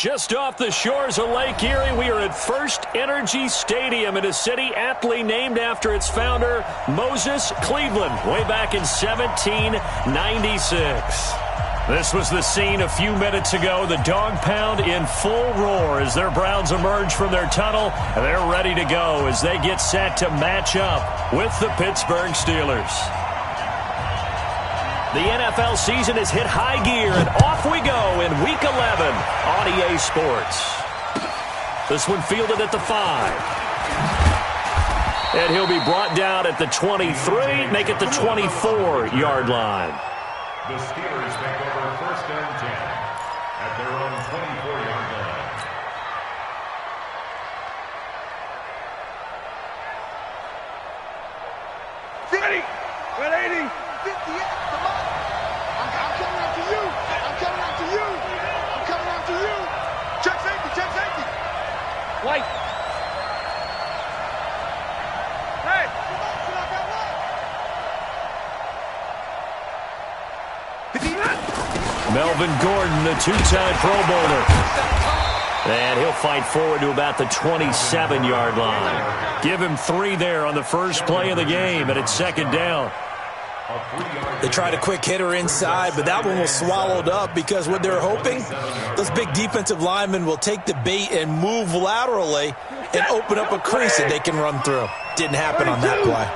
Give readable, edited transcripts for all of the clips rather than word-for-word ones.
Just off the shores of Lake Erie, we are at First Energy Stadium in a city aptly named after its founder, Moses Cleveland, way back in 1796. This was the scene a few minutes ago. The dog pound in full roar as their Browns emerge from their tunnel. And they're ready to go as they get set to match up with the Pittsburgh Steelers. The NFL season has hit high gear, and off we go in Week 11 on EA Sports. This one fielded at the 5. And he'll be brought down at the 23, make it the 24-yard line. The Steelers take over 1st and 10 at their own 24-yard line. Ready? 180. 58. Come on. I'm coming out to you. I'm coming out to you. I'm coming out to you. Check safety. Check safety. White. Hey. Melvin Gordon, the two-time Pro Bowler. And he'll fight forward to about the 27-yard line. Give him 3 there on the first play of the game, and it's 2nd down. They tried a quick hitter inside, but that one was swallowed up because what they're hoping, those big defensive linemen will take the bait and move laterally and open up a crease that they can run through. Didn't happen on that play.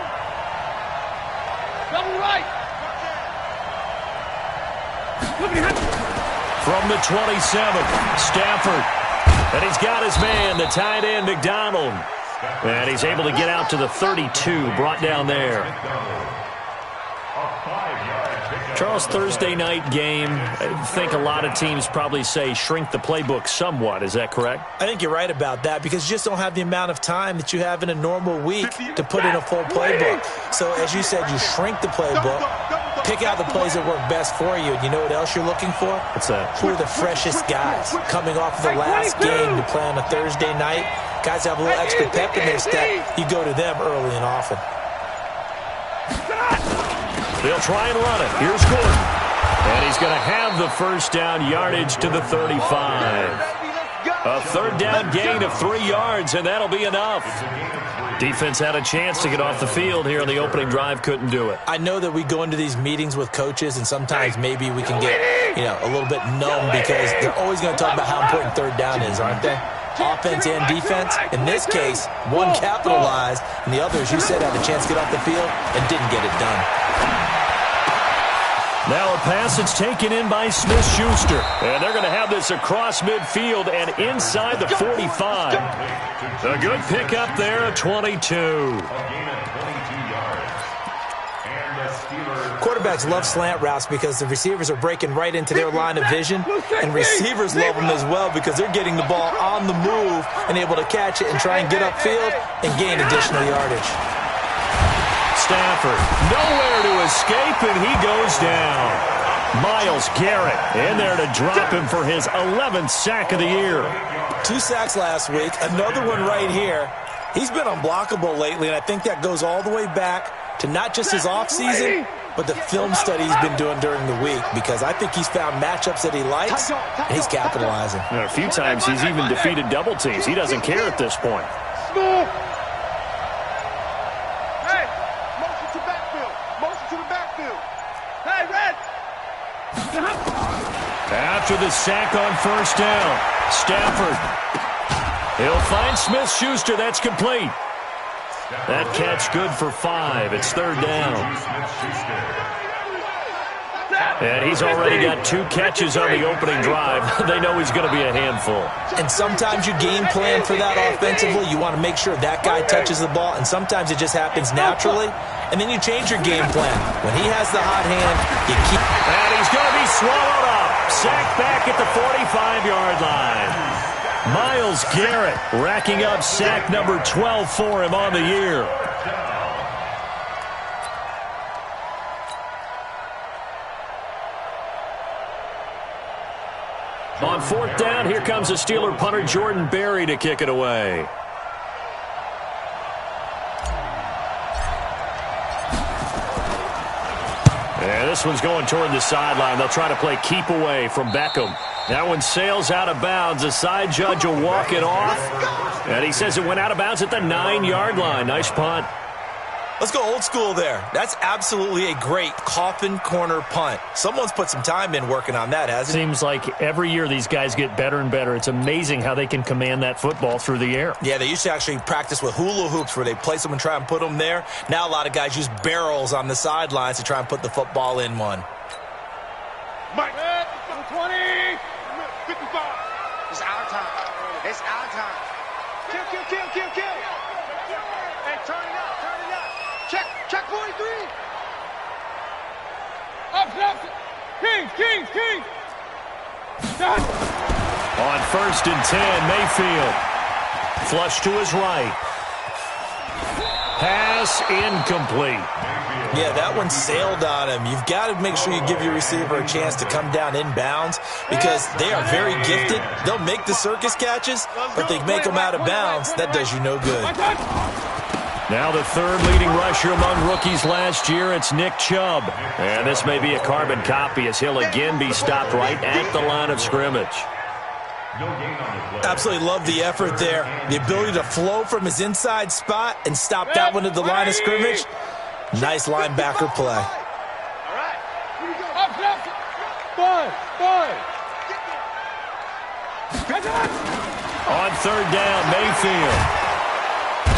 Double right. From the 27, Stafford. And he's got his man, the tight end, McDonald. And he's able to get out to the 32, brought down there. Charles, Thursday night game, I think a lot of teams probably say shrink the playbook somewhat. Is that correct? I think you're right about that because you just don't have the amount of time that you have in a normal week to put in a full playbook. So, as you said, you shrink the playbook, pick out the plays that work best for you. And you know what else you're looking for? What's that? Who are the freshest guys coming off of the last game to play on a Thursday night? Guys have a little extra pep in their step. You go to them early and often. They'll try and run it. Here's Gordon. And he's going to have the first down yardage to the 35. A 3rd down gain of 3 yards, and that'll be enough. Defense had a chance to get off the field here on the opening drive, couldn't do it. I know that we go into these meetings with coaches, and sometimes maybe we can get, a little bit numb because they're always going to talk about how important 3rd down is, aren't they? Offense and defense. In this case, one capitalized, and the other, as you said, had a chance to get off the field and didn't get it done. Now a pass that's taken in by Smith-Schuster. And they're going to have this across midfield and inside the 45. A good pickup there at 22. Quarterbacks love slant routes because the receivers are breaking right into their line of vision, and receivers love them as well because they're getting the ball on the move and able to catch it and try and get upfield and gain additional yardage. Stafford, nowhere to escape, and he goes down. Myles Garrett in there to drop him for his 11th sack of the year. 2 sacks last week, another one right here. He's been unblockable lately, and I think that goes all the way back to not just his offseason, but the film study he's been doing during the week, because I think he's found matchups that he likes, and he's capitalizing. And a few times he's even defeated double teams. He doesn't care at this point. After the sack on 1st down, Stafford. He'll find Smith-Schuster. That's complete. That catch good for 5. It's 3rd down. And he's already got 2 catches on the opening drive. They know he's going to be a handful. And sometimes you game plan for that offensively. You want to make sure that guy touches the ball, and sometimes it just happens naturally. And then you change your game plan. When he has the hot hand, you keep... And he's going to be swallowed up. Sacked back at the 45-yard line. Myles Garrett racking up sack number 12 for him on the year. On 4th down, here comes the Steeler punter Jordan Berry to kick it away. And this one's going toward the sideline. They'll try to play keep away from Beckham. That one sails out of bounds. The side judge will walk it off. And he says it went out of bounds at the 9-yard line. Nice punt. Let's go old school there. That's absolutely a great coffin corner punt. Someone's put some time in working on that, hasn't it? Seems like every year these guys get better and better. It's amazing how they can command that football through the air. Yeah, they used to actually practice with hula hoops where they place them and try and put them there. Now a lot of guys use barrels on the sidelines to try and put the football in one. Mike, 20, 55. It's our time. It's our time. Kill. Hey, turn it up. Check 43. Up. Kings. Done. On 1st and 10, Mayfield. Flush to his right. Pass incomplete. Yeah, that one sailed on him. You've got to make sure you give your receiver a chance to come down inbounds because they are very gifted. They'll make the circus catches, but they make them out of bounds. That does you no good. Now the third leading rusher among rookies last year, it's Nick Chubb. And this may be a carbon copy as he'll again be stopped right at the line of scrimmage. Absolutely love the effort there. The ability to flow from his inside spot and stop that one at the line of scrimmage. Nice linebacker play. All right. Five. On 3rd down, Mayfield.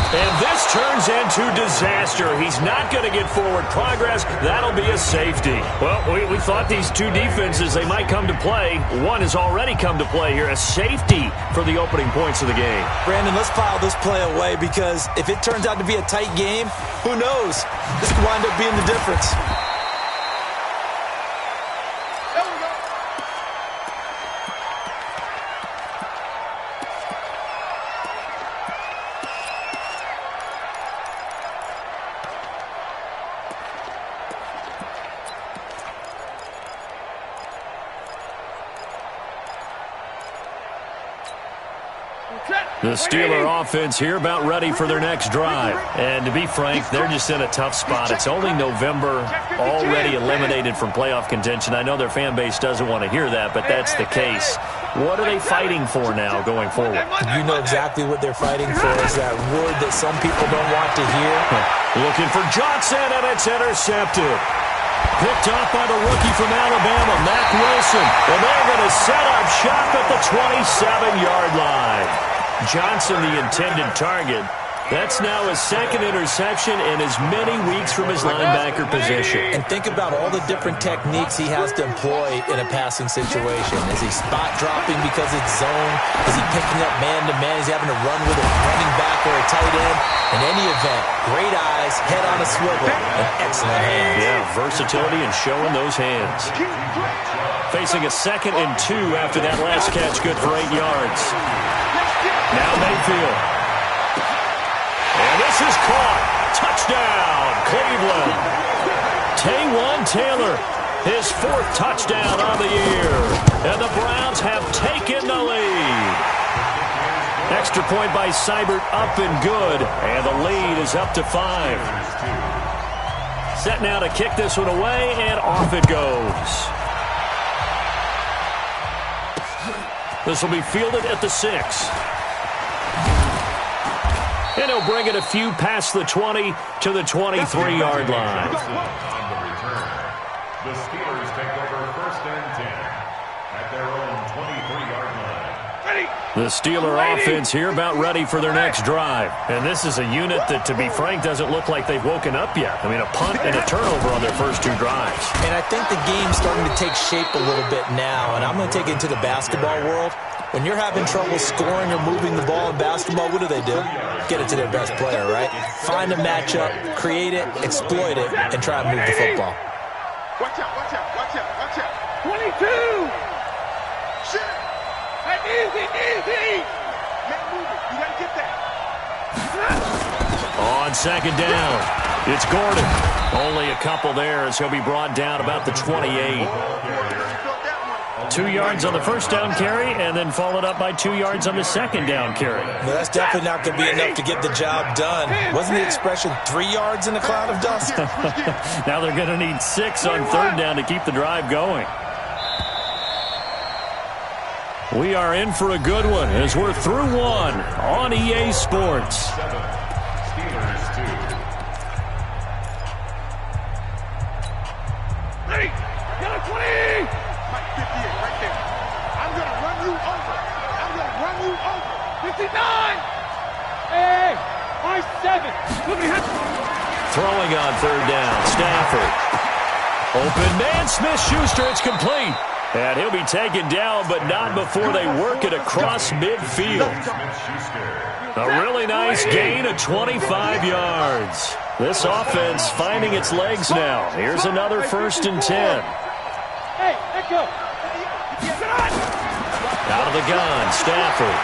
And this turns into disaster. He's not going to get forward progress. That'll be a safety. Well, we thought these two defenses, they might come to play. One has already come to play here. A safety for the opening points of the game. Brandon, let's file this play away because if it turns out to be a tight game, who knows? This could wind up being the difference. The Steeler offense here about ready for their next drive. And to be frank, they're just in a tough spot. It's only November, already eliminated from playoff contention. I know their fan base doesn't want to hear that, but that's the case. What are they fighting for now going forward? You know exactly what they're fighting for is that word that some people don't want to hear. Looking for Johnson, and it's intercepted. Picked up by the rookie from Alabama, Mack Wilson. And they're going to set up shop at the 27-yard line. Johnson, the intended target. That's now his second interception in as many weeks from his linebacker position. And think about all the different techniques he has to employ in a passing situation. Is he spot dropping because it's zone? Is he picking up man-to-man? Is he having to run with a running back or a tight end? In any event, great eyes, head on a swivel, and excellent hands. Yeah, versatility and showing those hands. Facing a 2nd and 2 after that last catch, good for 8 yards. Now Mayfield. And this is caught. Touchdown, Cleveland. Taywan Taylor, his 4th touchdown on the year. And the Browns have taken the lead. Extra point by Seibert, up and good. And the lead is up to 5. Set now to kick this one away, and off it goes. This will be fielded at the 6. And he'll bring it a few past the 20 to the 23-yard line. On the return, the Steelers take over 1st and 10 at their own 23-yard line. The Steeler offense here about ready for their next drive. And this is a unit that, to be frank, doesn't look like they've woken up yet. I mean, a punt and a turnover on their first 2 drives. And I think the game's starting to take shape a little bit now. And I'm going to take it to the basketball world. When you're having trouble scoring or moving the ball in basketball, what do? Get it to their best player, right? Find a matchup, create it, exploit it, and try and move the football. Watch out. 22. Shit. Hey, easy. Make movement. You got to get that. On 2nd down, it's Gordon. Only a couple there as he'll be brought down about the 28. 2 yards on the first down carry, and then followed up by 2 yards on the second down carry. Well, that's definitely not going to be enough to get the job done. Wasn't the expression 3 yards in a cloud of dust? Now they're going to need 6 on third down to keep the drive going. We are in for a good one as we're through one on EA Sports. Steelers 2. Ready? Get a 20! Mike 58 right there. I'm going to run you over. I'm going to run you over. 59! Hey! My 7. Throwing on third down, Stafford. Open man, Smith-Schuster, it's complete. And he'll be taken down, but not before they work it across midfield. A really nice gain of 25 yards. This offense finding its legs now. Here's another 1st and 10. Hey, let go. Out of the gun, Stafford.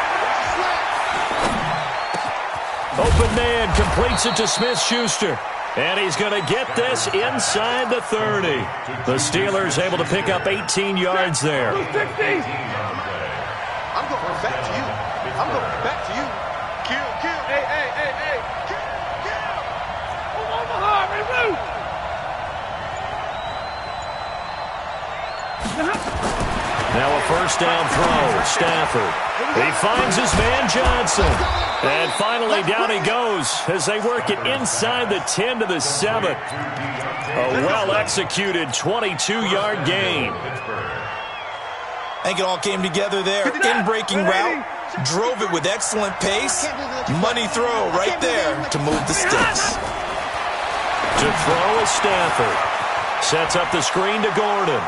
Open man completes it to Smith-Schuster. And he's going to get this inside the 30. The Steelers able to pick up 18 yards there. I'm going back to you. I'm going back to you. Kill. Hey. Kill. Omaha, remove. Now a first down throw, Stafford. He finds his man Johnson. And finally down he goes as they work it inside the 10 to the 7. A well-executed 22-yard gain. I think it all came together there. In-breaking route, drove it with excellent pace. Money throw right there to move the sticks. To throw is Stafford. Sets up the screen to Gordon.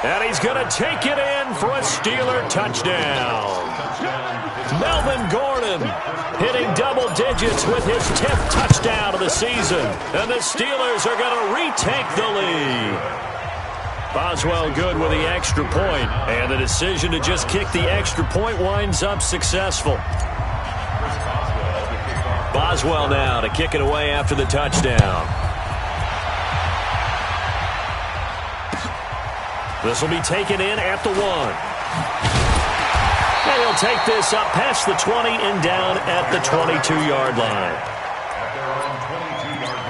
And he's going to take it in for a Steeler touchdown. Melvin Gordon hitting double digits with his 10th touchdown of the season. And the Steelers are going to retake the lead. Boswell good with the extra point. And the decision to just kick the extra point winds up successful. Boswell now to kick it away after the touchdown. This will be taken in at the 1. And he'll take this up past the 20 and down at the 22-yard line. At their own 22-yard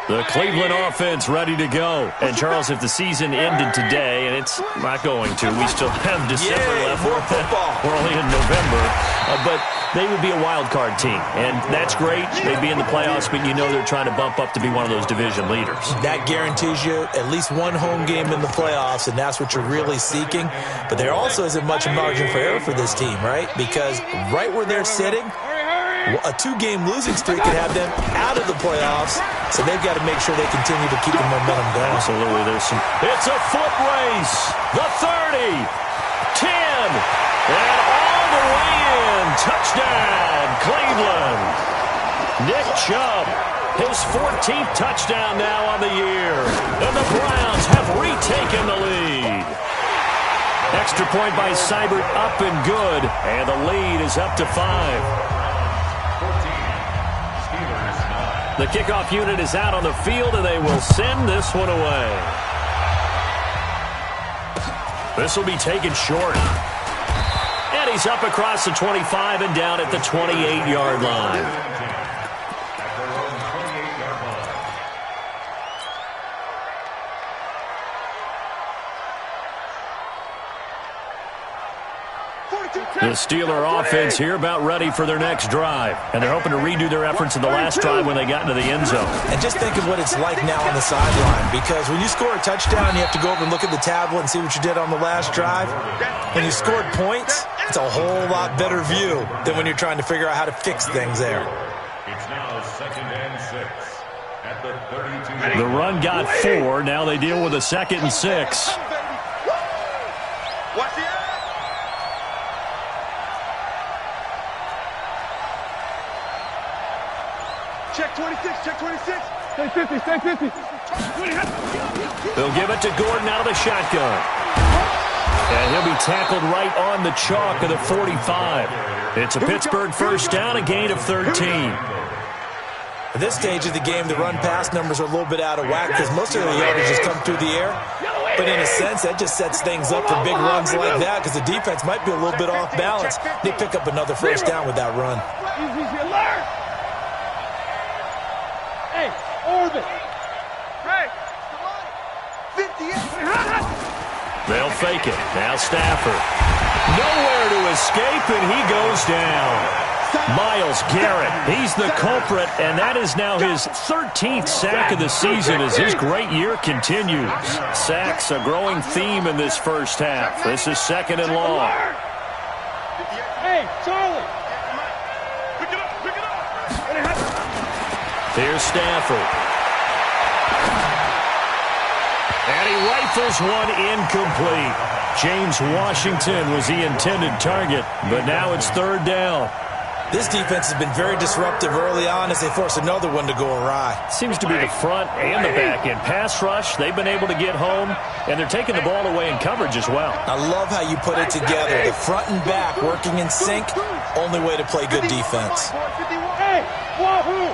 line. The Cleveland offense ready to go. And, Charles, if the season ended today, and it's not going to, we still have December left. More football. We're only in November. But they would be a wild card team. And that's great. They'd be in the playoffs, but you know they're trying to bump up to be one of those division leaders. That guarantees you at least one home game in the playoffs, and that's what you're really seeking. But there also isn't much margin for error for this team, right? Because right where they're sitting, a 2-game losing streak could have them out of the playoffs, so they've got to make sure they continue to keep the momentum going. Absolutely. It's a foot race. The 30, 10, and all the way in. Touchdown, Cleveland. Nick Chubb, his 14th touchdown now on the year. And the Browns have retaken the lead. Extra point by Seibert up and good. And the lead is up to 5. The kickoff unit is out on the field, and they will send this one away. This will be taken short. And he's up across the 25 and down at the 28-yard line. The Steeler offense here about ready for their next drive. And they're hoping to redo their efforts in the last drive when they got into the end zone. And just think of what it's like now on the sideline. Because when you score a touchdown, you have to go over and look at the tablet and see what you did on the last drive. When you scored points, it's a whole lot better view than when you're trying to figure out how to fix things there. It's now 2nd and 6 at the 32. The run got 4. Now they deal with a 2nd and 6. Watch the check 26, check 26. Stay 50, stay 50. They'll give it to Gordon out of the shotgun. And he'll be tackled right on the chalk of the 45. It's a Pittsburgh first down, a gain of 13. At this stage of the game, the run-pass numbers are a little bit out of whack because most of the yardage just come through the air. But in a sense, that just sets things up for big runs like that because the defense might be a little bit off balance. They pick up another first down with that run. Hey, orbit. Hey, 58. They'll fake it. Now Stafford. Nowhere to escape, and he goes down. Myles Garrett, he's the culprit, and that is now his 13th sack of the season as his great year continues. Sacks, a growing theme in this first half. This is 2nd and long. Hey, Charlie. Pick it up. Here's Stafford. And he rifles one incomplete. James Washington was the intended target, but now it's 3rd down. This defense has been very disruptive early on as they force another one to go awry. Seems to be the front and the back end. Pass rush, they've been able to get home, and they're taking the ball away in coverage as well. I love how you put it together. The front and back working in sync, only way to play good defense. Hey, wahoo!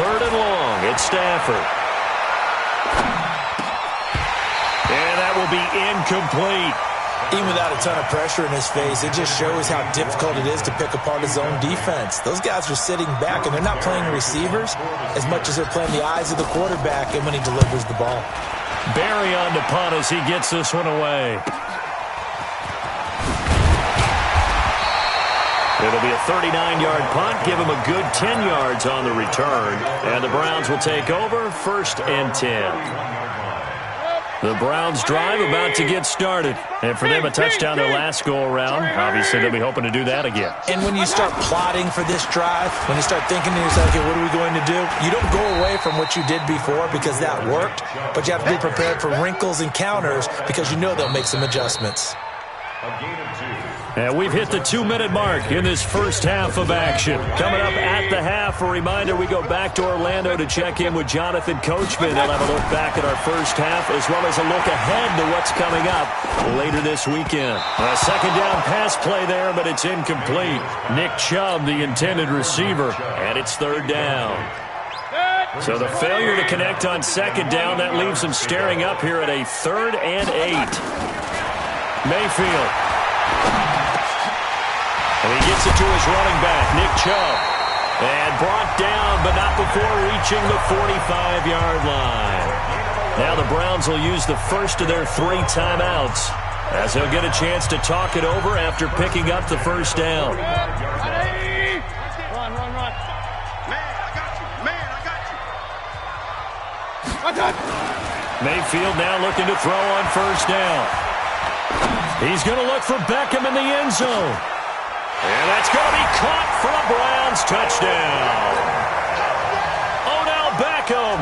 3rd and long, it's Stafford. And that will be incomplete. Even without a ton of pressure in his face, it just shows how difficult it is to pick apart his own defense. Those guys are sitting back, and they're not playing receivers as much as they're playing the eyes of the quarterback and when he delivers the ball. Barry on the punt as he gets this one away. It'll be a 39-yard punt, give him a good 10 yards on the return, and the Browns will take over 1st and 10. The Browns drive about to get started. And for them, a touchdown their last go-around. Obviously, they'll be hoping to do that again. And when you start plotting for this drive, when you start thinking to yourself, okay, what are we going to do? You don't go away from what you did before because that worked, but you have to be prepared for wrinkles and counters because you know they'll make some adjustments. And we've hit the 2-minute mark in this first half of action. Coming up at the half, a reminder, we go back to Orlando to check in with Jonathan Coachman. They'll have a look back at our first half as well as a look ahead to what's coming up later this weekend. A 2nd down pass play there, but it's incomplete. Nick Chubb, the intended receiver, and it's 3rd down. So the failure to connect on 2nd down, that leaves them staring up here at a 3rd and 8. Mayfield. And he gets it to his running back, Nick Chubb. And brought down, but not before reaching the 45-yard line. Now the Browns will use the first of their 3 timeouts as they'll get a chance to talk it over after picking up the first down. Run. Man, I got you. Mayfield now looking to throw on first down. He's going to look for Beckham in the end zone. And that's going to be caught for a Browns touchdown. Odell Beckham,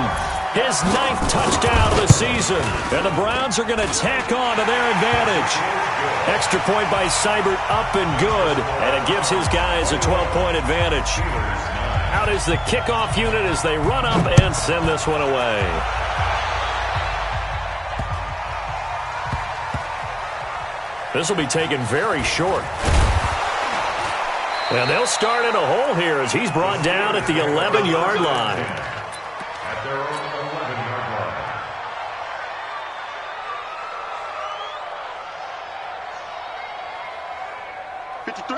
his 9th touchdown of the season. And the Browns are going to tack on to their advantage. Extra point by Seibert up and good. And it gives his guys a 12-point advantage. Out is the kickoff unit as they run up and send this one away. This will be taken very short. And they'll start in a hole here as he's brought down at the 11-yard line. At their own 11-yard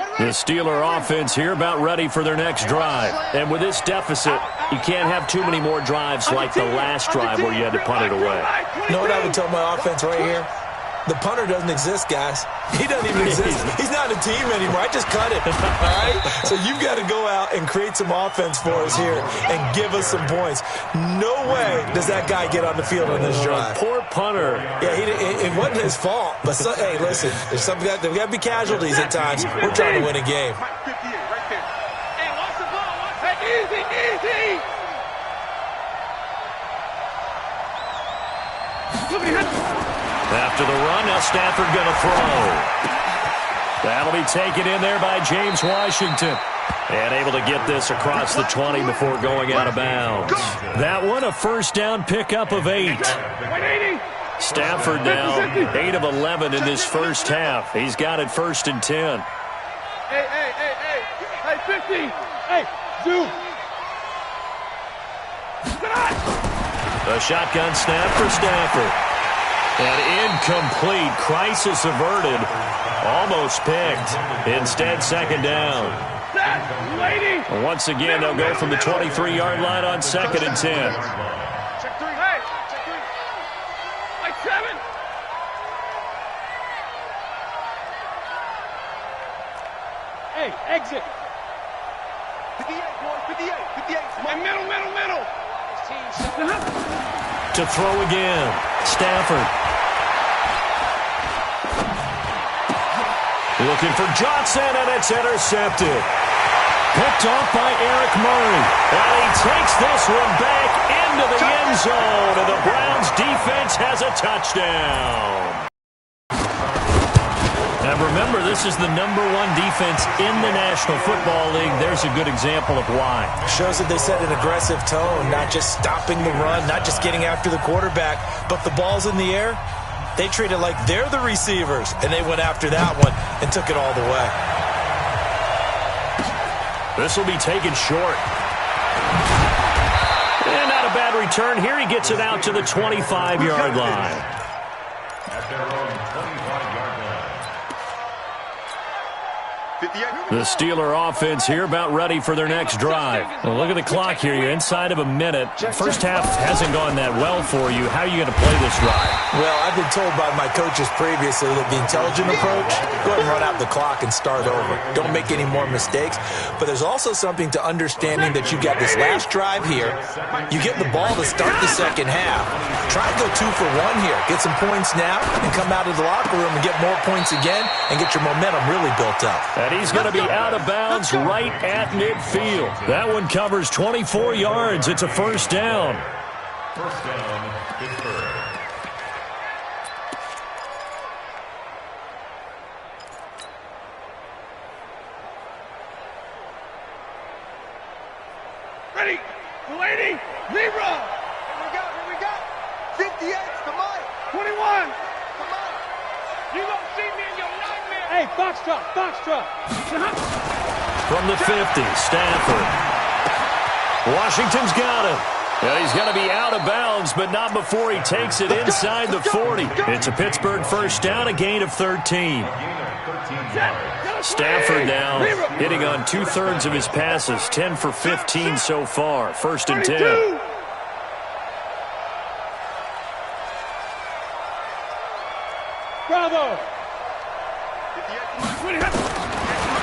line. The Steeler offense here about ready for their next drive. And with this deficit, you can't have too many more drives like the last drive where you had to punt it away. You know what I would tell my offense right here? The punter doesn't exist, guys. He doesn't even exist. He's not a team anymore. I just cut it, all right? So you've got to go out and create some offense for us here and give us some points. No way does that guy get on the field on this drive. Poor punter. Yeah, it wasn't his fault. But, hey, listen, there's got to be casualties at times. We're trying to win a game. Right 58, right there. Hey, watch the ball. Easy. After the run, now Stafford going to throw. That'll be taken in there by James Washington. And able to get this across the 20 before going out of bounds. That one, a first down pickup of 8. Stafford now 8 of 11 in this first half. He's got it 1st and 10. Hey, 50. Hey, Zoo. A shotgun snap for Stafford. And incomplete. Crisis averted. Almost picked. Instead, second down. Once again, they'll go from the 23-yard line on 2nd and 10. Check 3. Hey, check 3. Like 7. Hey, exit. 58, boys, 58. And middle. To throw again. Stafford. Looking for Johnson, and it's intercepted. Picked off by Eric Murray. And he takes this one back into the end zone, and the Browns defense has a touchdown. Now remember, this is the #1 defense in the National Football League. There's a good example of why. Shows that they set an aggressive tone, not just stopping the run, not just getting after the quarterback, but the ball's in the air. They treat it like they're the receivers, and they went after that one and took it all the way. This will be taken short. And not a bad return here. He gets it out to the 25-yard line. At their own 25-yard line. 58. The Steeler offense here about ready for their next drive. Well, look at the clock here. You're inside of a minute. First half hasn't gone that well for you. How are you going to play this drive? Well, I've been told by my coaches previously that the intelligent approach, go ahead and run out the clock and start over. Don't make any more mistakes. But there's also something to understanding that you got this last drive here. You get the ball to start the second half. Try and go 2 for 1 here. Get some points now and come out of the locker room and get more points again and get your momentum really built up. And he's going to be out of bounds right at midfield. That one covers 24 yards. It's a first down. First down, Pittsburgh. Ready. 280. Zebra. Here we go. 58's the mic. 21. Come on. You gonna see me in your nightmare. Hey, Foxtrot. From the 50, Stafford. Washington's got him. And he's going to be out of bounds, but not before he takes it inside the 40. It's a Pittsburgh first down, a gain of 13. Stafford now hitting on 2/3 of his passes, 10 for 15 so far. First and 10. Bravo.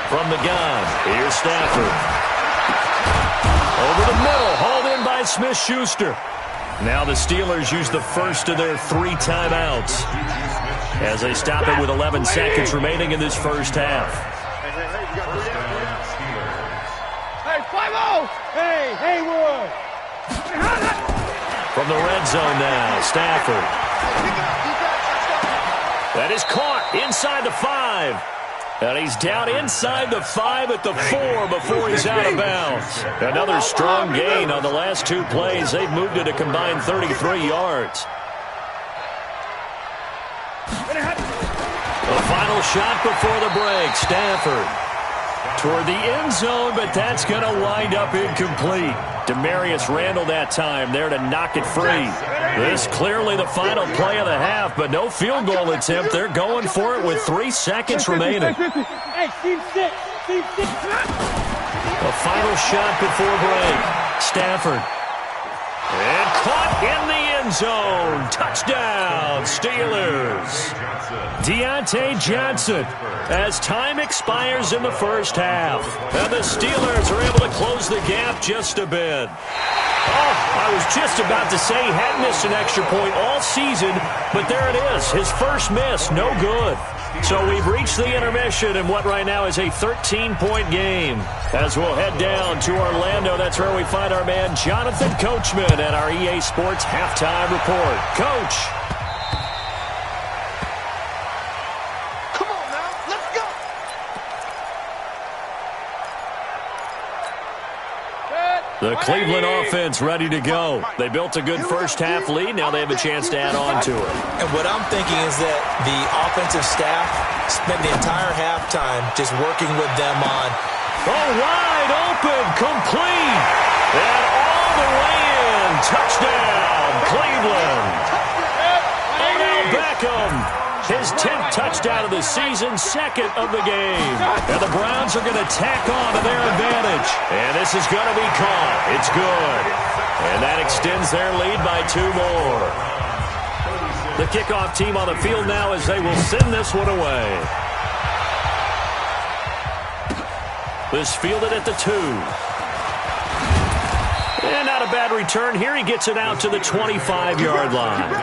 From the gun, here's Stafford. Over the middle, hauled in by Smith-Schuster. Now the Steelers use the first of their 3 timeouts as they stop it with 11 seconds remaining in this first half. Hey, 5-0. Hey, Haywood. From the red zone now, Stafford. That is caught inside the 5. And he's down inside the 5 at the 4 before he's out of bounds. Another strong gain on the last 2 plays. They've moved it a combined 33 yards. The final shot before the break. Stafford toward the end zone, but that's going to wind up incomplete. Demarius Randall that time there to knock it free. This clearly the final play of the half, but no field goal attempt. They're going for it with 3 seconds remaining. Hey, team 6. A final shot before break. Stafford. And caught in the end zone. Touchdown, Steelers. Deontay Johnson as time expires in the first half. And the Steelers are able to close the gap just a bit. Oh, I was just about to say he hadn't missed an extra point all season, but there it is. His first miss, no good. So we've reached the intermission in what right now is a 13-point game. As we'll head down to Orlando, that's where we find our man Jonathan Coachman at our EA Sports Halftime Report. Coach. Come on now, let's go. The Cleveland offense ready to go. They built a good first half lead. Now they have a chance to add on to it. And what I'm thinking is that the offensive staff spent the entire halftime just working with them on. Oh, wide open, complete. And all the way in. touchdown, Cleveland. Odell Beckham, his 10th touchdown of the season, 2nd of the game. And the Browns are going to tack on to their advantage. And this is going to be caught. It's good. And that extends their lead by 2 more. The kickoff team on the field now as they will send this one away. This fielded at the 2. And not a bad return here. He gets it out to the 25-yard line.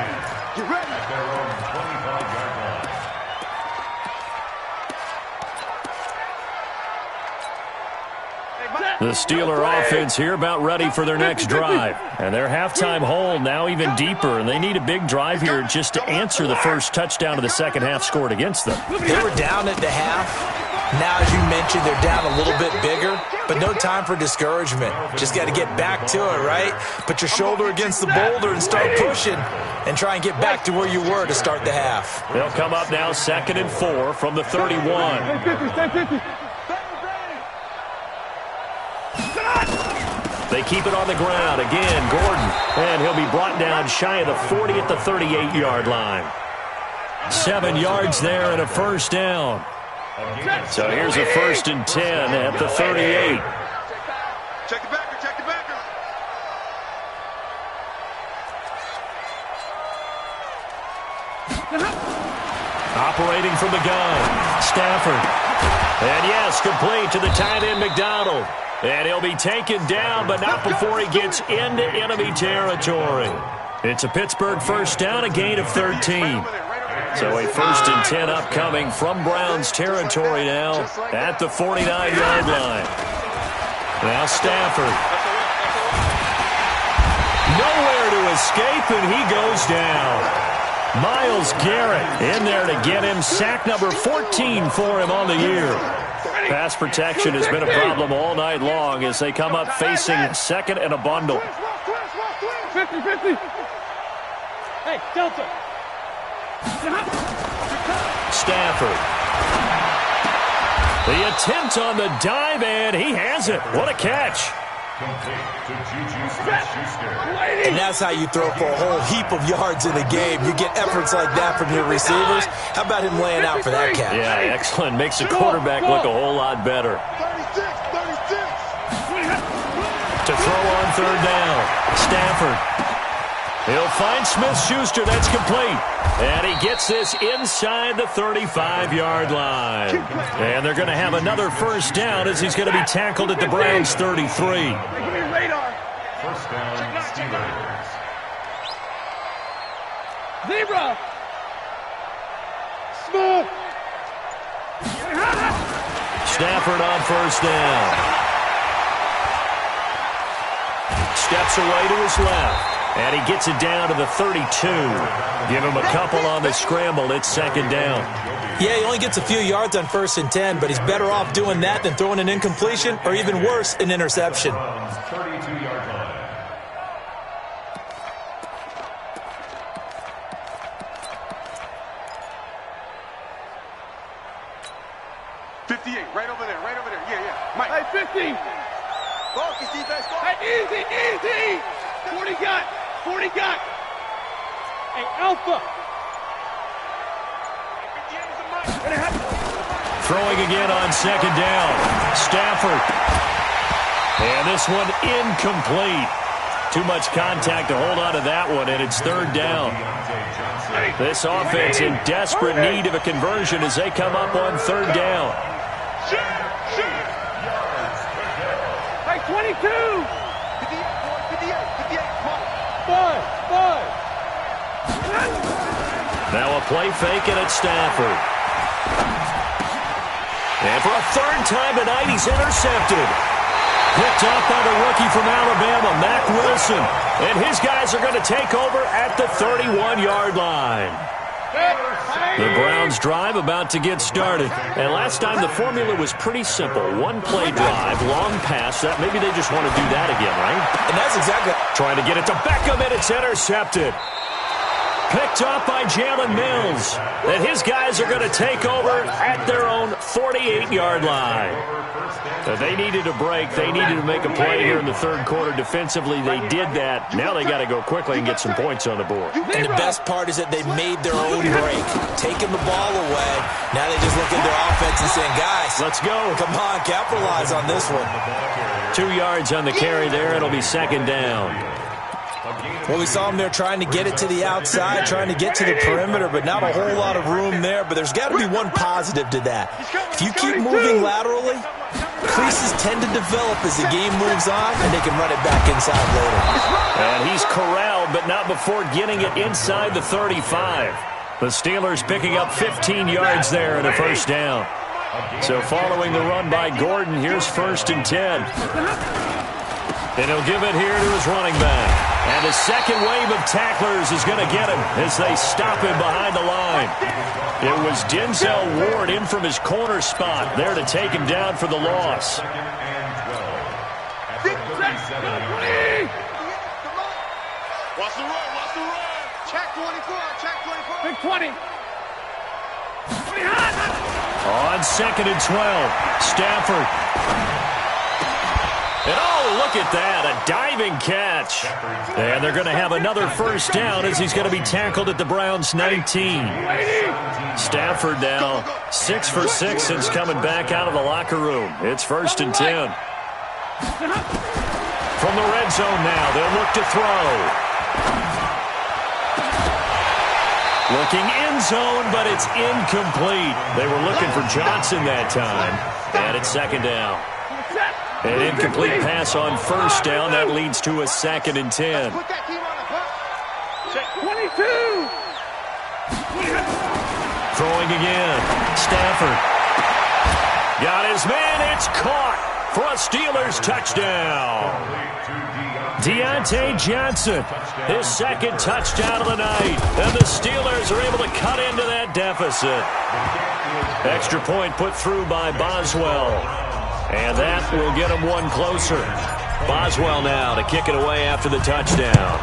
The Steeler offense here about ready for their next drive. And their halftime hole now even deeper, and they need a big drive here just to answer the first touchdown of the second half scored against them. They were down at the half. Now, as you mentioned, they're down a little bit bigger, but no time for discouragement. Just got to get back to it, right? Put your shoulder against the boulder and start pushing and try and get back to where you were to start the half. They'll come up now 2nd and 4 from the 31. They keep it on the ground. Again, Gordon. And he'll be brought down shy of the 40 at the 38-yard line. 7 yards there and a first down. So here's a 1st and 10 at the 38. Check the backer, check the backer. Operating from the gun, Stafford. And yes, complete to the tight end, McDonald. And he'll be taken down, but not before he gets into enemy territory. It's a Pittsburgh first down, a gain of 13. So a 1st and 10 upcoming from Browns territory now at the 49-yard line. Now Stafford. Nowhere to escape, and he goes down. Myles Garrett in there to get him. Sack number 14 for him on the year. Pass protection has been a problem all night long as they come up facing 2nd and a bundle. 50-50. Hey, Delta. Stafford. The attempt on the dive, and he has it. What a catch. And that's how you throw for a whole heap of yards in a game. You get efforts like that from your receivers. How about him laying out for that catch? Yeah, excellent. Makes the quarterback look a whole lot better. 36. To throw on 3rd down. Stafford. He'll find Smith-Schuster. That's complete. And he gets this inside the 35-yard line. And they're going to have another first down as he's going to be tackled at the Browns' 33. Give me radar. First down, Steelers. Zebra. Smooth. Stafford on first down. Steps away to his left. And he gets it down to the 32. Give him a couple on the scramble. It's 2nd down. Yeah, he only gets a few yards on 1st and 10, but he's better off doing that than throwing an incompletion or even worse, an interception. 32-yard line. 58, right over there. Yeah. Mike. Hey, 50. Focus, defense. Hey, easy. 40 got. Hey, Alpha. Throwing again on 2nd down. Stafford. And this one incomplete. Too much contact to hold on to that one, and it's 3rd down. This offense in desperate need of a conversion as they come up on 3rd down. Hey, 22. 58. Five. Now a play fake, and it's Stafford. And for a 3rd time tonight, he's intercepted. Picked off by the rookie from Alabama, Mack Wilson. And his guys are going to take over at the 31-yard line. The Browns drive about to get started. And last time the formula was pretty simple. 1-play drive, long pass. That maybe they just want to do that again, right? And that's exactly... Trying to get it to Beckham, and it's intercepted. Picked off by Jalen Mills. And his guys are going to take over at their own 48-yard line. They needed a break. They needed to make a play here in the third quarter. Defensively, they did that. Now they got to go quickly and get some points on the board. And the best part is that they made their own break, taking the ball away. Now they just look at their offense and saying, guys, let's go. Come on, capitalize on this one. 2 yards on the carry there. It'll be second down. Well, we saw them there trying to get it to the outside, trying to get to the perimeter, but not a whole lot of room there. But there's got to be one positive to that. If you keep moving laterally, creases tend to develop as the game moves on, and they can run it back inside later. And he's corralled, but not before getting it inside the 35. The Steelers picking up 15 yards there and a first down. So following the run by Gordon, here's 1st and 10. And he'll give it here to his running back. And the second wave of tacklers is going to get him as they stop him behind the line. It was Denzel Ward in from his corner spot there to take him down for the loss. Watch the run, watch the run. Check 24, check 24. Big 20. On 2nd and 12, Stafford. And oh, look at that, a diving catch. And they're going to have another first down as he's going to be tackled at the Browns' 19. Stafford now 6 for 6 since coming back out of the locker room. It's 1st and 10. From the red zone now, they'll look to throw. Looking end zone, but it's incomplete. They were looking for Johnson that time. And it's 2nd down. An incomplete pass on 1st down. That leads to a 2nd and 10. 22. Throwing again. Stafford. Got his man. It's caught for a Steelers touchdown. Deontay Johnson, his 2nd touchdown of the night. And the Steelers are able to cut into that deficit. Extra point put through by Boswell. And that will get him one closer. Boswell now to kick it away after the touchdown.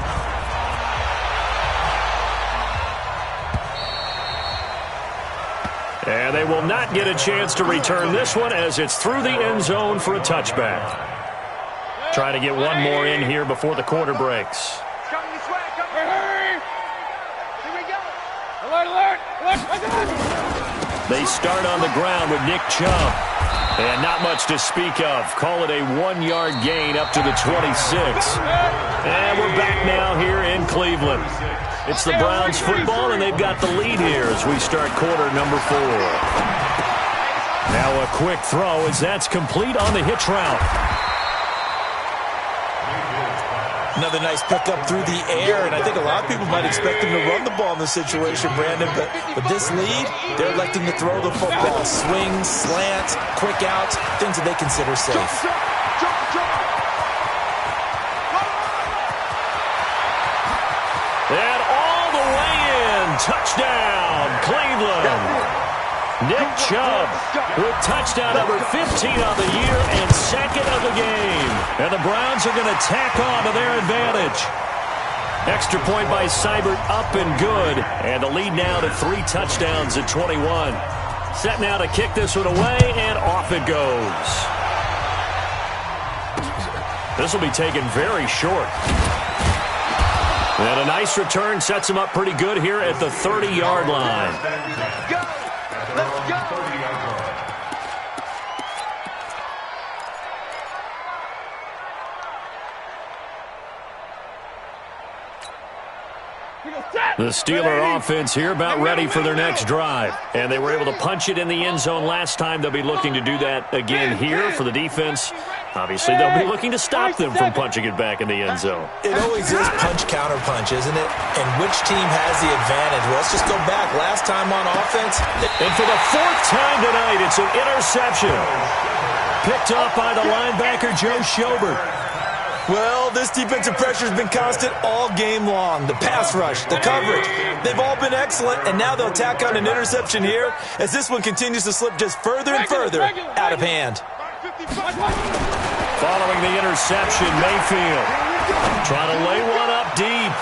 And they will not get a chance to return this one as it's through the end zone for a touchback. Try to get one more in here before the quarter breaks. Coming this way, hurry! Here we go. Alert, alert! They start on the ground with Nick Chubb. And not much to speak of. Call it a 1-yard gain up to the 26. And we're back now here in Cleveland. It's the Browns football, and they've got the lead here as we start quarter number 4. Now a quick throw as that's complete on the hitch route. Another nice pickup through the air, and I think a lot of people might expect him to run the ball in this situation, Brandon, but with this lead, they're electing to throw the football. Swings, slants, quick outs, things that they consider safe. And all the way in, touchdown, Cleveland. Nick Chubb with touchdown number 15 on the year and 2nd of the game. And the Browns are going to tack on to their advantage. Extra point by Seibert up and good. And the lead now to 3 touchdowns at 21. Set now to kick this one away, and off it goes. This will be taken very short. And a nice return sets him up pretty good here at the 30-yard line. Let's go! The Steeler offense here about ready for their next drive. And they were able to punch it in the end zone last time. They'll be looking to do that again here for the defense. Obviously, they'll be looking to stop them from punching it back in the end zone. It always is punch-counter-punch, isn't it? And which team has the advantage? Well, let's just go back. Last time on offense. And for the 4th time tonight, it's an interception. Picked up by the linebacker, Joe Schobert. Well, this defensive pressure has been constant all game long. The pass rush, the coverage, they've all been excellent, and now they'll tack on an interception here as this one continues to slip just further and further out of hand. Following the interception, Mayfield trying to lay one up deep.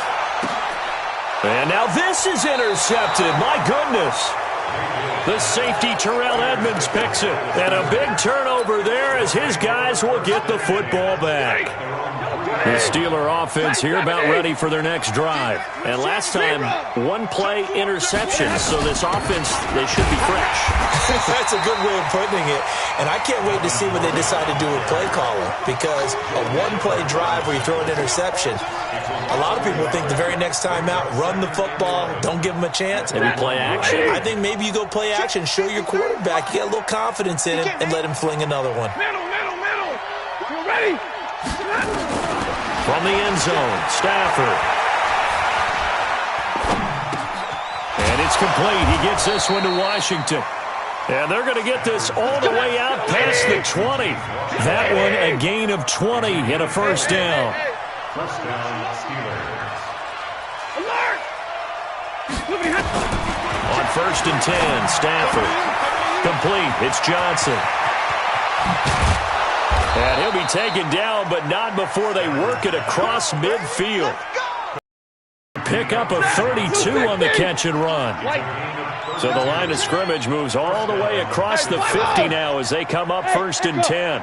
And now this is intercepted. My goodness. The safety, Terrell Edmonds, picks it. And a big turnover there as his guys will get the football back. The Steeler offense here about ready for their next drive. And last time, one-play interception. So this offense, they should be fresh. That's a good way of putting it. And I can't wait to see what they decide to do with play calling. Because a one-play drive where you throw an interception, a lot of people think the very next time out, run the football, don't give them a chance. Maybe play action. I think maybe you go play action, show your quarterback, you get a little confidence in him, and let him fling another one. Middle. You ready? From the end zone, Stafford. And it's complete. He gets this one to Washington. And they're going to get this all the way out past the 20. That one a gain of 20 and a first down. First down, Steelers. Alert! On 1st and 10, Stafford. Complete. It's Johnson. And he'll be taken down, but not before they work it across midfield. Pick up a 32 on the catch and run. So the line of scrimmage moves all the way across the 50 now as they come up 1st and 10.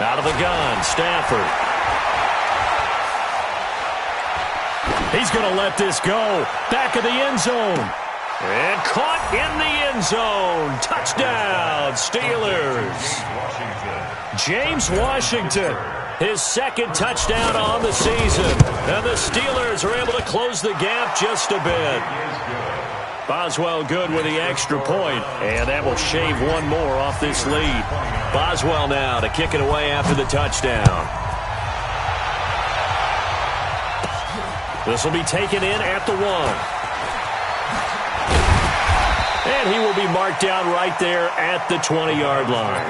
Out of the gun, Stafford. He's going to let this go. Back of the end zone. And caught in the end zone. Touchdown, Steelers. James Washington, his second touchdown on the season. And the Steelers are able to close the gap just a bit. Boswell good with the extra point, and that will shave one more off this lead. Boswell now to kick it away after the touchdown. This will be taken in at the 1. And he will be marked down right there at the 20-yard line.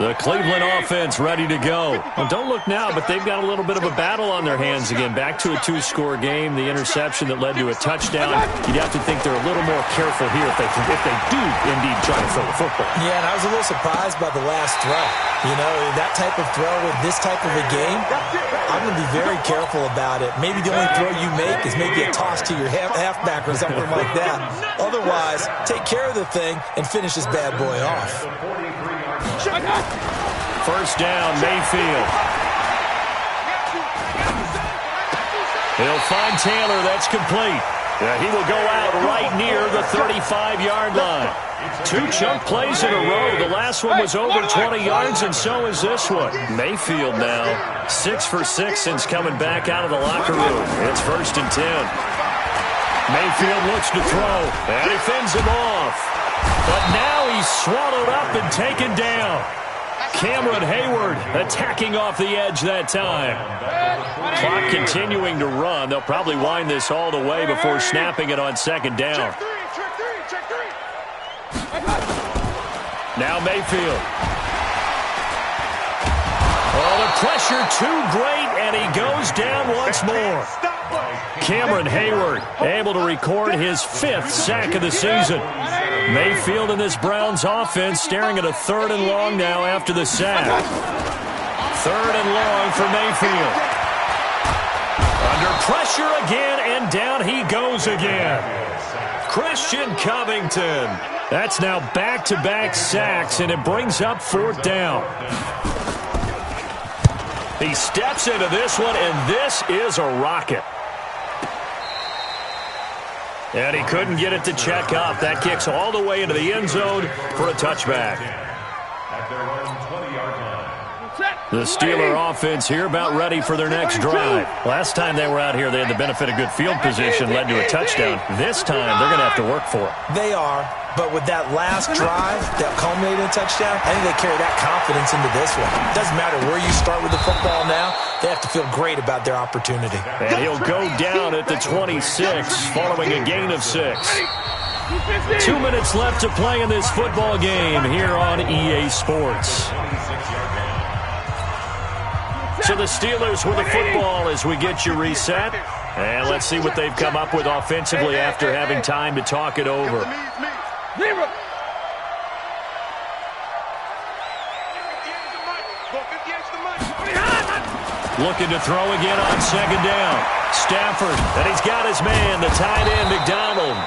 The Cleveland offense ready to go. Well, don't look now, but they've got a little bit of a battle on their hands again. Back to a 2-score game. The interception that led to a touchdown. You'd have to think they're a little more careful here if they do indeed try to throw the football. Yeah, and I was a little surprised by the last throw. You know, that type of throw with this type of a game, I'm going to be very careful about it. Maybe the only throw you make is maybe a toss to your halfback or something like that. Otherwise, take care of the thing and finish this bad boy off. First down, Mayfield. He'll find Taylor. That's complete. He will go out right near the 35-yard line. 2 chunk plays in a row. The last one was over 20 yards, and so is this one. Mayfield now 6 for 6 since coming back out of the locker room. It's 1st and 10. Mayfield looks to throw, and he fends him off. But now he's swallowed up and taken down. Cameron Hayward attacking off the edge that time. Clock continuing to run. They'll probably wind this all the way before snapping it on 2nd down. Now Mayfield. Oh, the pressure too great, and he goes down once more. Cameron Hayward able to record his 5th sack of the season. Mayfield in this Browns offense staring at a 3rd and long now after the sack. 3rd and long for Mayfield. Under pressure again, and down he goes again. Christian Covington. That's now back-to-back sacks, and it brings up 4th down. He steps into this one, and this is a rocket. And he couldn't get it to check up. That kicks all the way into the end zone for a touchback. At their own 20-yard line. The Steeler offense here about ready for their next drive. Last time they were out here, they had the benefit of good field position, led to a touchdown. This time, they're going to have to work for it. They are, but with that last drive that culminated in a touchdown, I think they carry that confidence into this one. It doesn't matter where you start with the football now. They have to feel great about their opportunity. And he'll go down at the 26 following a gain of 6. 2 minutes left to play in this football game here on EA Sports. So the Steelers with the football as we get you reset. And let's see what they've come up with offensively after having time to talk it over. Looking to throw again on second down. Stafford, and he's got his man, the tight end, McDonald.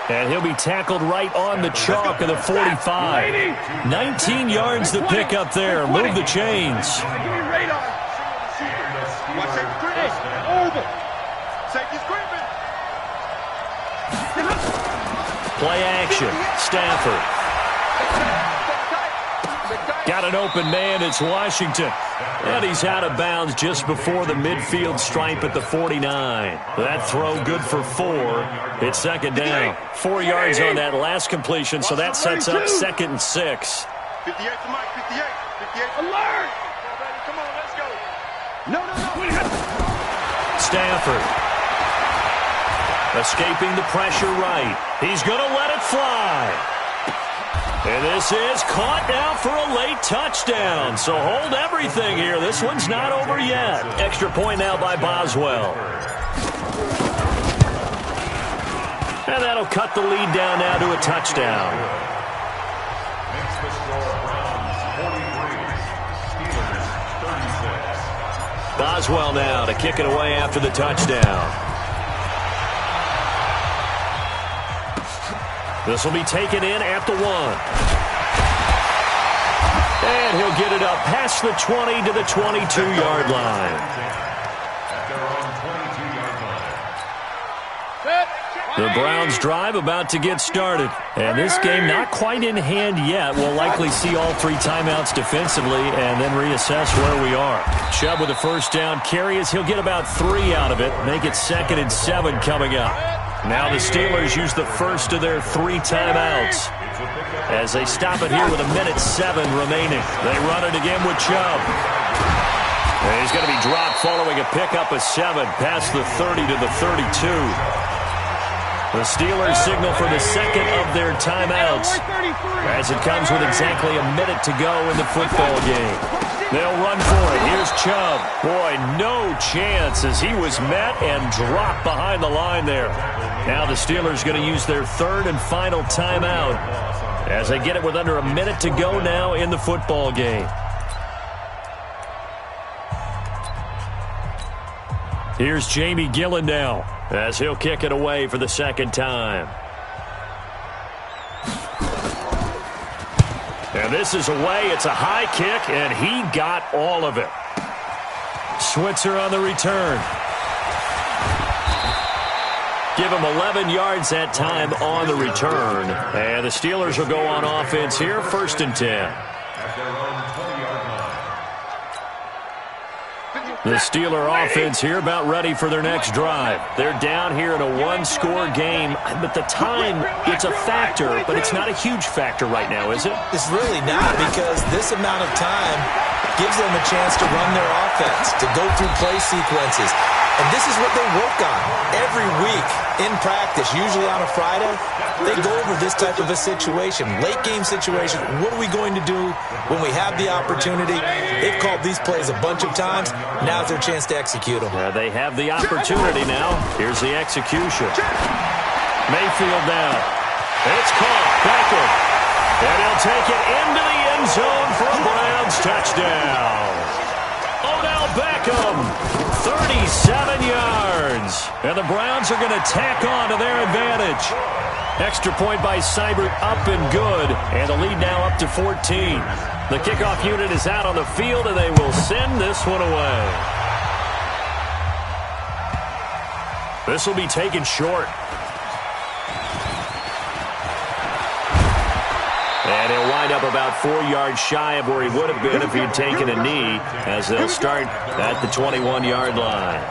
And he'll be tackled right on the chalk of the 45. 19 yards to pick up there. Move the chains. Play action. Stafford. Got an open man. It's Washington. And he's out of bounds just before the midfield stripe at the 49. That throw good for 4. It's second down. 4 yards on that last completion, so that sets up 2nd and 6. 58 to Mike, 58. 58. Alert! Come on, let's go. No. Stafford. Escaping the pressure right. He's going to let it fly. And this is caught now for a late touchdown. So hold everything here. This one's not over yet. Extra point now by Boswell. And that'll cut the lead down now to a touchdown. Makes the score Browns 43, Steelers 36. Boswell now to kick it away after the touchdown. This will be taken in at the 1. And he'll get it up past the 20 to the 22-yard line. At their own 22-yard line. The Browns drive about to get started. And this game not quite in hand yet. We'll likely see all 3 timeouts defensively and then reassess where we are. Chubb with a first down carry as he'll get about 3 out of it. Make it 2nd and 7 coming up. Now the Steelers use the first of their 3 timeouts as they stop it here with 1:07 remaining. They run it again with Chubb. And he's going to be dropped following a pickup of 7 past the 30 to the 32. The Steelers signal for the 2nd of their timeouts as it comes with exactly 1 minute to go in the football game. They'll run for it. Here's Chubb. Boy, no chance as he was met and dropped behind the line there. Now the Steelers going to use their 3rd and final timeout as they get it with under 1 minute to go now in the football game. Here's Jamie Gillen now as he'll kick it away for the 2nd time. And this is away. It's a high kick, and he got all of it. Switzer on the return. Give him 11 yards that time on the return. And the Steelers will go on offense here, 1st and 10. At their own 20-yard line. The Steeler offense here about ready for their next drive. They're down here in a 1-score game, but the time, it's a factor, but it's not a huge factor right now, is it? It's really not, because this amount of time gives them a chance to run their offense, to go through play sequences. And this is what they work on every week in practice, usually on a Friday. They go over this type of a situation, late game situation. What are we going to do when we have the opportunity? They've called these plays a bunch of times. Now's their chance to execute them. They have the opportunity now. Here's the execution. Mayfield down. It's caught. Beckham. And he'll take it into the end zone for a Browns touchdown. Odell Beckham, 37 yards. And the Browns are going to tack on to their advantage. Extra point by Seibert, up and good. And the lead now up to 14. The kickoff unit is out on the field, and they will send this one away. This will be taken short. And he'll wind up about 4 yards shy of where he would have been if he had taken a knee, as they'll start at the 21-yard line.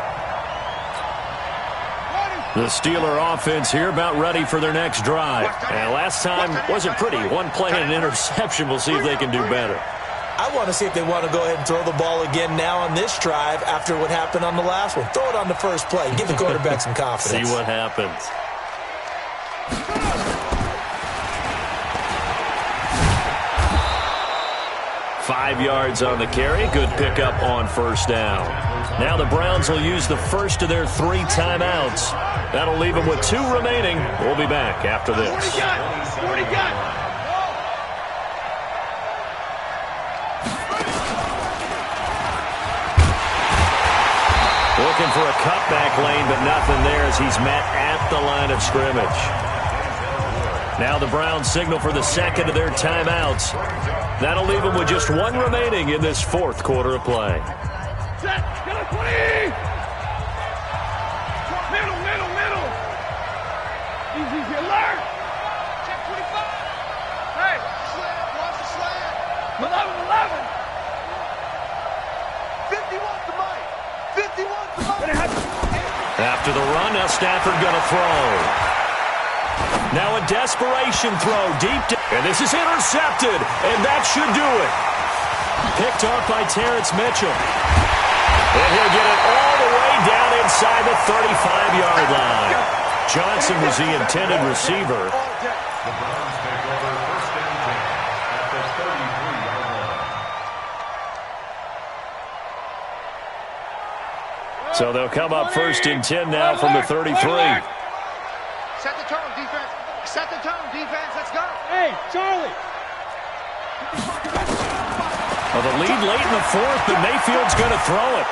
The Steeler offense here about ready for their next drive. And last time wasn't pretty. One play and an interception. We'll see if they can do better. I want to see if they want to go ahead and throw the ball again now on this drive after what happened on the last one. Throw it on the first play. Give the quarterback some confidence. See what happens. Five yards on the carry. Good pickup on first down. Now the Browns will use the first of their 3 timeouts. That'll leave them with 2 remaining. We'll be back after this. 40 gun. Looking for a cutback lane, but nothing there as he's met at the line of scrimmage. Now the Browns signal for the second of their timeouts. That'll leave them with just one remaining in this fourth quarter of play. Set. Get a 20. Middle. Easy, alert. Check 25. Hey. Watch the slant. 11. 51 to Mike. 51 to Mike. After the run, now Stafford going to throw. Now a desperation throw deep down. And this is intercepted, and that should do it. Picked off by Terrence Mitchell. And he'll get it all the way down inside the 35-yard line. Johnson was the intended receiver. The Browns take over first and 10 at the 33-yard line. So they'll come up first and 10 now from the 33. Set the tone, defense. Set the tone, defense. Let's go. Hey, Charlie. Well, the lead late in the fourth, but Mayfield's going to throw it.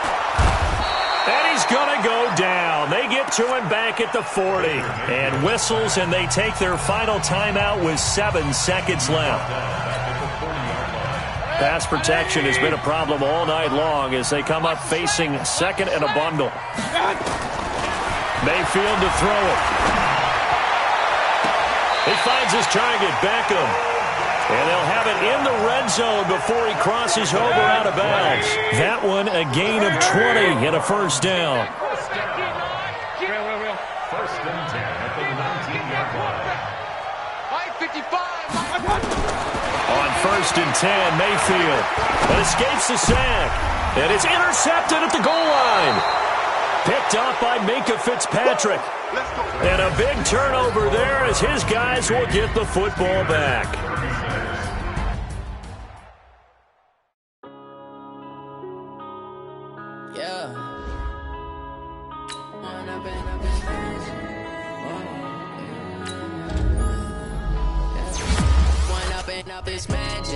And he's going to go down. They get to him back at the 40. And whistles, and they take their final timeout with 7 seconds left. Pass protection has been a problem all night long as they come up facing second and a bundle. Mayfield to throw it. He finds his target, Beckham. And they'll have it in the red zone before he crosses over out of bounds. That one a gain of 20 and a first down. Real. First and 10 at the 19-yard line. Mike 55. On first and 10, Mayfield. But escapes the sack. And it's intercepted at the goal line. Picked off by Minkah Fitzpatrick. And a big turnover there as his guys will get the football back. Yeah. Up this magic.